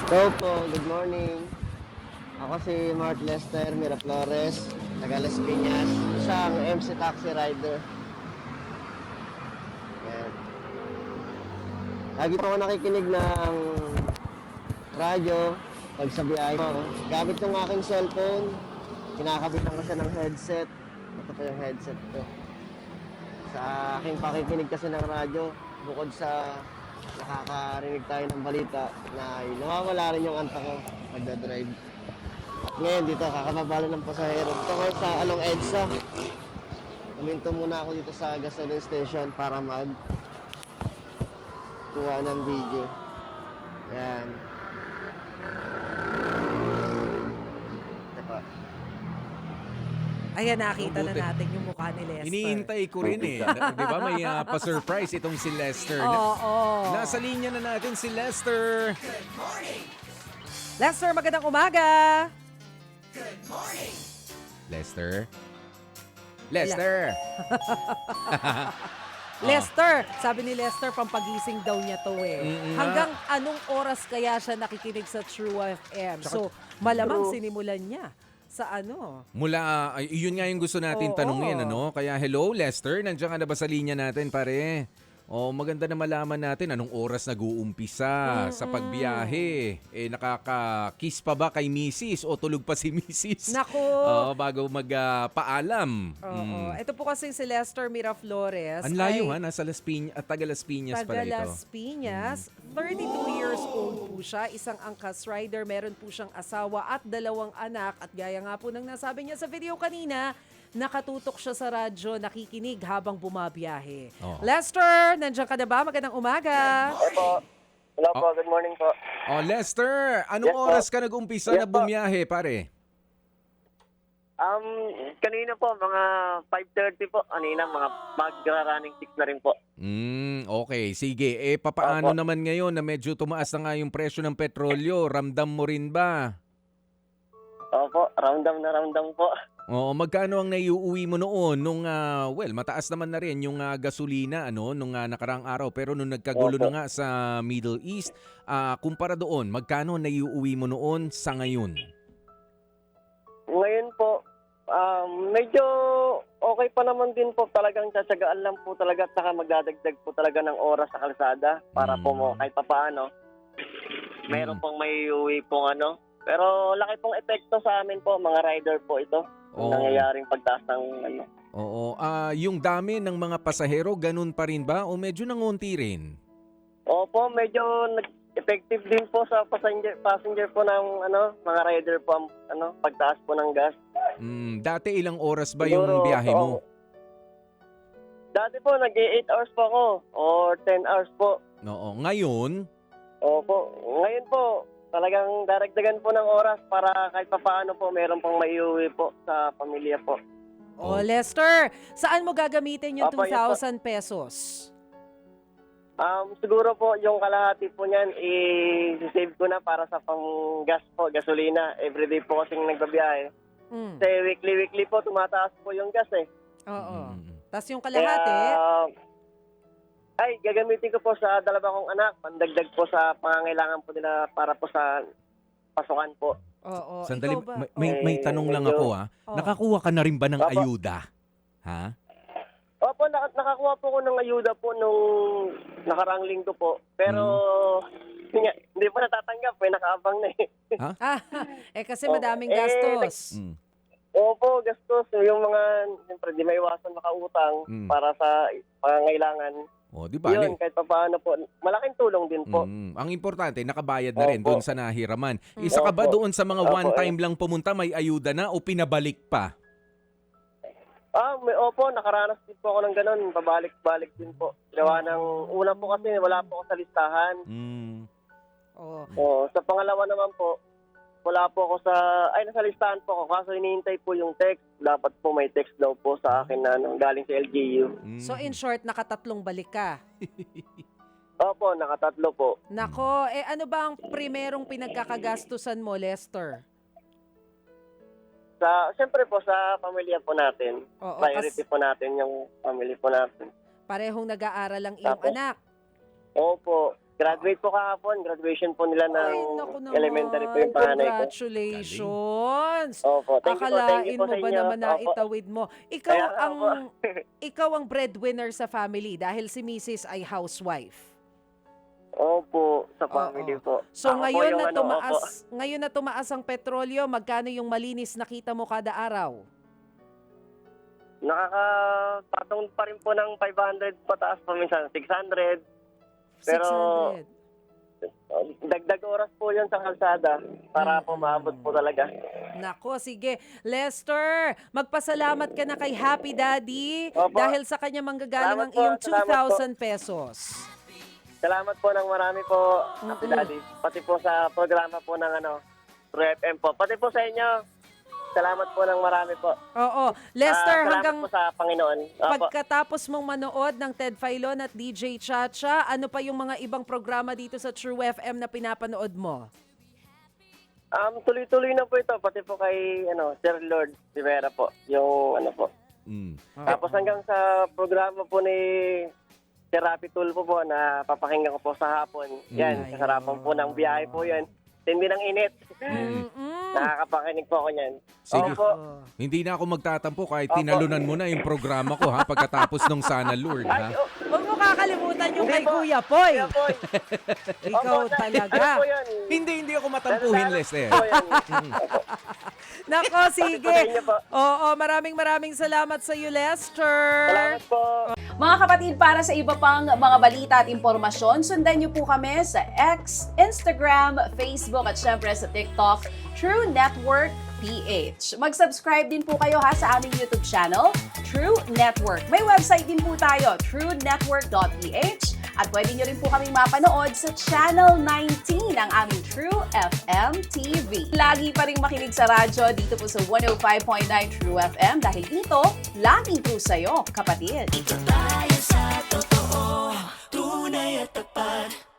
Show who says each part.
Speaker 1: Hello po, good morning. Ako si Mark Lester Miraflores, taga Las Piñas, isang MC taxi rider. Ayan. Lagi po ako nakikinig ng radyo pag sa biyahe ko. Gamit yung aking cellphone, kinakabitan ko siya ng headset. Ito po yung headset ko. Sa aking pakikinig kasi ng radyo, bukod sa nakakarinig tayo ng balita na nawawala rin yung antok ko pagdadrive. At ngayon dito, kakababalo ng pasahero. Dito ko sa Along EDSA. Huminto muna ako dito sa gasoline station para kuha ng video. Ayan. Ito pa.
Speaker 2: Ayan, nakita na
Speaker 3: Mabuti.
Speaker 2: natin yung mukha ni Lester.
Speaker 3: Iniintay ko rin eh. Di ba may pa-surprise itong si Lester.
Speaker 2: Oo.
Speaker 3: Nasa linya na natin si Lester.
Speaker 2: Lester, magandang umaga.
Speaker 3: Lester? Lester!
Speaker 2: Lester, sabi ni Lester, pampagising daw niya to eh.
Speaker 3: Mm-mm.
Speaker 2: Hanggang anong oras kaya siya nakikinig sa True FM? So, malamang sinimulan niya sa ano.
Speaker 3: Mula, yun nga yung gusto natin
Speaker 2: Oo.
Speaker 3: tanungin, ano? Kaya hello Lester, nandiyan ka na ba sa linya natin pare? Maganda na malaman natin anong oras nag-uumpisa sa pagbiyahe. Nakaka-kiss pa ba kay Mrs. o tulog pa si Mrs.?
Speaker 2: Nako.
Speaker 3: Bago magpaalam.
Speaker 2: Oo. Ito po kasi si Lester Miraflores.
Speaker 3: Ang layo
Speaker 2: ay
Speaker 3: ha, nasa Las Piñas, taga Las Piñas pala ito.
Speaker 2: Las Piñas. 32 years old po siya, isang angkas rider, meron po siyang asawa at 2 anak. At gaya nga po ng nasabi niya sa video kanina, nakatutok siya sa radyo, nakikinig habang bumabiyahe.
Speaker 3: Oh.
Speaker 2: Lester, nandiyan ka na ba? Magandang umaga.
Speaker 1: Opo. Hello po, good morning po.
Speaker 3: Lester, anong
Speaker 1: Yes, po.
Speaker 3: oras ka nag-umpisa
Speaker 1: Yes,
Speaker 3: na
Speaker 1: po.
Speaker 3: bumiyahe pare?
Speaker 1: Kanina po, mga 5:30 po. Kanina, mga magra-running 6 na rin po.
Speaker 3: Okay. Sige. Papaano
Speaker 1: Opo.
Speaker 3: naman ngayon na medyo tumaas na nga yung presyo ng petrolyo? Ramdam mo rin ba?
Speaker 1: Opo, round down po.
Speaker 3: Oo, magkano ang naiuwi mo noon nung mataas naman na rin yung gasolina nung nakarang araw, pero nung nagkagulo
Speaker 1: Opo.
Speaker 3: na nga sa Middle East, kumpara doon, magkano ang naiuwi mo noon sa ngayon?
Speaker 1: Ngayon po, medyo okay pa naman din po. Talagang tsatsagaan lang po talaga at saka magdadagdag po talaga ng oras sa kalsada para po mo kahit papaano. Meron pong may uwi pong ano. Pero laki pong epekto sa amin po, mga rider po ito.
Speaker 3: Oo.
Speaker 1: Nangyayaring pagtaas ng ano.
Speaker 3: Oo. Yung dami ng mga pasahero, ganun pa rin ba? O medyo nangunti rin?
Speaker 1: Opo, medyo effective din po sa passenger po ng ano, mga rider po ang ano, pagtaas po ng gas.
Speaker 3: Dati ilang oras ba
Speaker 1: Siguro,
Speaker 3: yung biyahe mo?
Speaker 1: Dati po, nag-8 hours po ako or 10 hours po.
Speaker 3: Oo. Ngayon,
Speaker 1: Opo. Ngayon po, talagang daragdagan po ng oras para kahit papaano po meron pong maiuwi po sa pamilya po.
Speaker 2: Oh, Lester, saan mo gagamitin yung
Speaker 1: Opo, yes,
Speaker 2: 2,000 pesos?
Speaker 1: Siguro po yung kalahati po niyan i-save ko na para sa pang-gas po, gasolina. Everyday po kasing nagbabiyahe.
Speaker 2: Mm.
Speaker 1: Kasi weekly po tumataas po yung gas eh.
Speaker 2: Oo.
Speaker 3: Mm.
Speaker 2: Tapos yung
Speaker 1: Kaya,
Speaker 2: kalahati,
Speaker 1: gagamitin ko po sa 2 kong anak. Pandagdag po sa pangangailangan po nila para po sa pasukan po.
Speaker 2: oo.
Speaker 3: Sandali,
Speaker 2: Ikaw ba?
Speaker 3: may tanong lang
Speaker 1: medyo-
Speaker 3: ako
Speaker 2: Oh.
Speaker 3: Nakakuha ka na rin ba ng
Speaker 1: Opo.
Speaker 3: ayuda? Ha?
Speaker 1: Opo, nakakuha po ko ng ayuda po nung nakaraang linggo po. Pero hindi po natatanggap, nakaabang na eh.
Speaker 2: Ah, kasi
Speaker 1: Oh,
Speaker 2: madaming gastos.
Speaker 1: Opo, gastos. Yung mga, siyempre, di may iwasan makautang para sa pangangailangan.
Speaker 3: Di ba?
Speaker 1: Yun, kahit pa paano po. Malaking tulong din po.
Speaker 3: Ang importante, nakabayad na rin
Speaker 1: Opo.
Speaker 3: doon sa nahiraman. Isa ka ba
Speaker 1: Opo.
Speaker 3: doon sa mga
Speaker 1: Opo,
Speaker 3: one-time lang pumunta, may ayuda na o pinabalik pa?
Speaker 1: Opo, nakaranas din po ako ng ganun. Pabalik-balik din po. Gawa ng una po kasi wala po ako sa listahan.
Speaker 2: Oo.
Speaker 1: Sa pangalawa naman po, wala po ako nasa listahan po ako. Kaso hinihintay po yung text. Dapat po may text daw po sa akin na galing sa LGU.
Speaker 2: So in short, nakatatlong balik ka.
Speaker 1: Opo, nakatatlo po.
Speaker 2: Nako, ano ba ang primerong pinagkakagastusan mo, Lester?
Speaker 1: Siyempre po sa pamilya po natin.
Speaker 2: Oo,
Speaker 1: Priority po natin yung family po natin.
Speaker 2: Parehong nag-aaral ang iyong
Speaker 1: Tapos,
Speaker 2: anak.
Speaker 1: Opo. Graduate po kahapon. Graduation po nila ng
Speaker 2: Ay, naku naman.
Speaker 1: elementary po yung panganay ko.
Speaker 2: Congratulations.
Speaker 1: Opo, thank you
Speaker 2: Akalain
Speaker 1: po
Speaker 2: mo
Speaker 1: sa
Speaker 2: ba
Speaker 1: inyo.
Speaker 2: naman na
Speaker 1: Opo.
Speaker 2: itawid mo? Ikaw
Speaker 1: Kaya nga
Speaker 2: ang
Speaker 1: po.
Speaker 2: ikaw ang breadwinner sa family dahil si Mrs. ay housewife.
Speaker 1: Opo, sa family
Speaker 2: Oo.
Speaker 1: po.
Speaker 2: So
Speaker 1: Ako po
Speaker 2: ngayon
Speaker 1: yung
Speaker 2: na
Speaker 1: ano, opo.
Speaker 2: ngayon na tumaas ang petrolyo, magkano yung malinis na kita mo kada araw?
Speaker 1: Nakakapatong pa rin po ng 500 pataas pa minsan, 600. Pero
Speaker 2: 600.
Speaker 1: dagdag oras po yun sa kalsada para po maabot po talaga.
Speaker 2: Nako, sige. Lester, magpasalamat ka na kay Happy Daddy
Speaker 1: Opo.
Speaker 2: dahil sa kanya manggagaling ang
Speaker 1: Salamat po,
Speaker 2: iyong
Speaker 1: salamat
Speaker 2: 2,000 pesos.
Speaker 1: Salamat po ng marami po, Happy Daddy. Pati po sa programa po ng True FM po. Pati po sa inyo. Salamat po ng marami po.
Speaker 2: Oo. Lester,
Speaker 1: Salamat
Speaker 2: hanggang
Speaker 1: po sa Panginoon. Opo.
Speaker 2: pagkatapos mong manood ng Ted Filon at DJ Chacha, ano pa yung mga ibang programa dito sa True FM na pinapanood mo?
Speaker 1: Tuloy-tuloy na po ito. Pati po kay Sir Lord Rivera po. Yung po.
Speaker 3: Mm.
Speaker 1: Tapos hanggang sa programa po ni Sir Rapi Tulfo po na papakinggan ko po sa hapon. Yan,
Speaker 2: Ayun.
Speaker 1: kasarapan po ng biyahe po yan. Tindi ng init. Nakakapakinig po ako niyan.
Speaker 3: Sige.
Speaker 1: Opo.
Speaker 3: Hindi na ako magtatampo kahit
Speaker 1: Opo.
Speaker 3: tinalunan mo na yung programa ko ha pagkatapos nung Sana Lord ha.
Speaker 1: Ay,
Speaker 2: Huwag mo kakalimutan yung
Speaker 1: Hindi
Speaker 2: kay
Speaker 1: po.
Speaker 2: Kuya Poy.
Speaker 1: Kuya Poy.
Speaker 2: Ikaw
Speaker 1: Opo,
Speaker 2: talaga.
Speaker 1: Ano po yun?
Speaker 3: Hindi ako matampuhin, Lester.
Speaker 1: Po yan.
Speaker 2: Nako, sige.
Speaker 1: Sa inyo po.
Speaker 2: Oo, maraming salamat sa iyo, Lester.
Speaker 1: Salamat po.
Speaker 4: Mga kapatid, para sa iba pang mga balita at impormasyon, sundan niyo po kami sa X, Instagram, Facebook at syempre sa TikTok, True Network PH. Mag-subscribe din po kayo sa aming YouTube channel, True Network. May website din po tayo, truenetwork.ph at pwede niyo rin po kaming mapanood sa Channel 19 ng aming True FM TV. Lagi pa rin makinig sa radyo dito po sa 105.9 True FM dahil ito, laging true sa'yo, kapatid.